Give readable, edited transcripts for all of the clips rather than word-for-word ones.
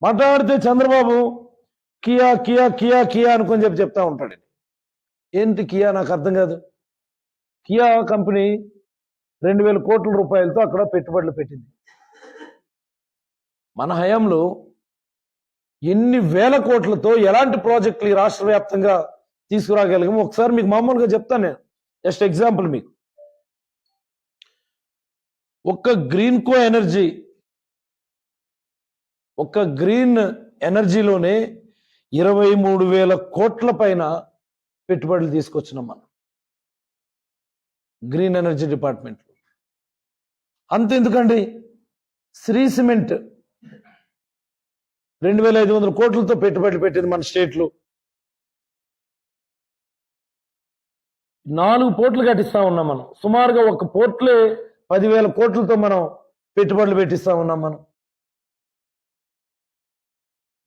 మాట్లాడితే Chandrababu Kia Kia Kia Kia అనుకొని చెప్తా ఉంటాడు. ఏంటి కియా నాకు అర్థం కాదు. కియా కంపెనీ 2000 కోట్ల రూపాయలతో అక్కడ పెట్టుబడులు పెట్టింది. మన హయాంలో ఎన్ని వేల కోట్లతో ఎలాంటి ప్రాజెక్టులు ఈ రాష్ట్ర వ్యాప్తంగా తీసుకురాగలిగాము ఒకసారి మీకు మామూలుగా చెప్తాను నేను. జస్ట్ ఎగ్జాంపుల్, మీకు ఒక్క గ్రీన్ ఎనర్జీలోనే 23,000 కోట్ల పైన పెట్టుబడులు తీసుకొచ్చినాం మనం గ్రీన్ ఎనర్జీ డిపార్ట్మెంట్. అంతెందుకండి, శ్రీ సిమెంట్ 2,500 కోట్లతో పెట్టుబడులు పెట్టింది మన స్టేట్లో. 4 పోర్ట్లు కట్టిస్తా ఉన్నాం మనం. సుమారుగా ఒక పోర్ట్లే 10,000 కోట్లతో మనం పెట్టుబడులు పెట్టిస్తా ఉన్నాం మనం.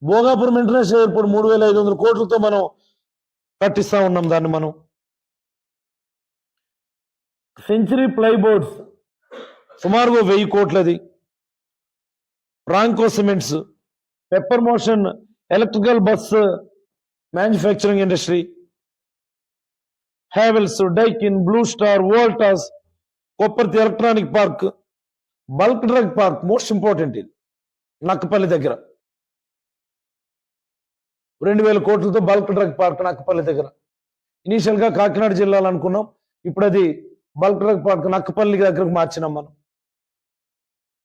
భోగాపురం ఇంటర్నేషనల్ ఎయిర్పోర్ట్ 3,500 కోట్లతో మనం కట్టిస్తా ఉన్నాం దాన్ని మనం. సెంచరీ ప్లైబోర్డ్స్ సుమారుగా 1000 కోట్లది. ప్రాంకో cements, Pepper Motion electrical bus manufacturing industry, Havells, Daikin, Blue Star, Voltas, Kopparthi electronic park, bulk drug park, most important ఇది నక్కపల్లి దగ్గర 2,000 కోట్లతో బల్క్ డ్రగ్ పార్క్ నక్కపల్లి దగ్గర. ఇనీషియల్ గా కాకినాడ జిల్లాలో అనుకున్నాం, ఇప్పుడు అది బల్క్ డ్రగ్ పార్క్ నక్కపల్లి దగ్గరకు మార్చినాం మనం.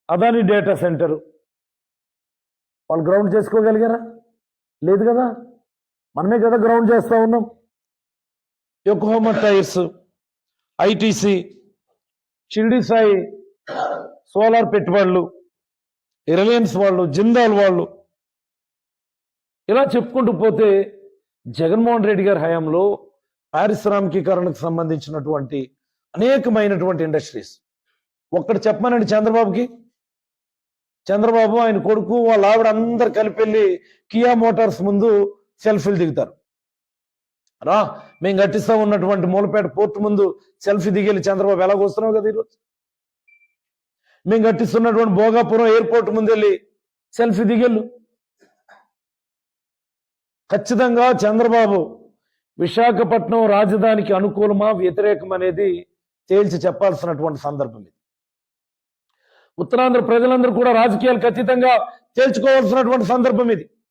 అదాని డేటా సెంటర్ వాళ్ళు గ్రౌండ్ చేసుకోగలిగారా? లేదు కదా, మనమే కదా గ్రౌండ్ చేస్తా ఉన్నాం. Yokohama tyres, ITC, Shirdi Sai solar పెట్టుబడులు, రిలయన్స్ వాళ్ళు, జిందాల్ వాళ్ళు, ఇలా చెప్పుకుంటూ పోతే జగన్మోహన్ రెడ్డి గారి హయాంలో పారిశ్రామికీకరణకు సంబంధించినటువంటి అనేకమైనటువంటి ఇండస్ట్రీస్. ఒక్కటి చెప్పమనండి చంద్రబాబుకి. చంద్రబాబు, ఆయన కొడుకు, వాళ్ళ ఆవిడ అందరు కలిపి వెళ్ళి కియా మోటార్స్ ముందు సెల్ఫీలు దిగుతారు. రా, మేము కట్టిస్తా ఉన్నటువంటి మూలపేట పోర్టు ముందు సెల్ఫీ దిగెళ్ళి చంద్రబాబు ఎలాగొస్తున్నావు కదా ఈరోజు. మేము కట్టిస్తున్నటువంటి భోగాపురం ఎయిర్పోర్ట్ ముందు వెళ్ళి సెల్ఫీ దిగెళ్ళు. ఖచ్చితంగా చంద్రబాబు విశాఖపట్నం రాజధానికి అనుకూలమా వ్యతిరేకం అనేది తేల్చి చెప్పాల్సినటువంటి సందర్భం ఇది. ఉత్తరాంధ్ర ప్రజలందరూ కూడా రాజకీయాలు ఖచ్చితంగా తేల్చుకోవాల్సినటువంటి సందర్భం ఇది.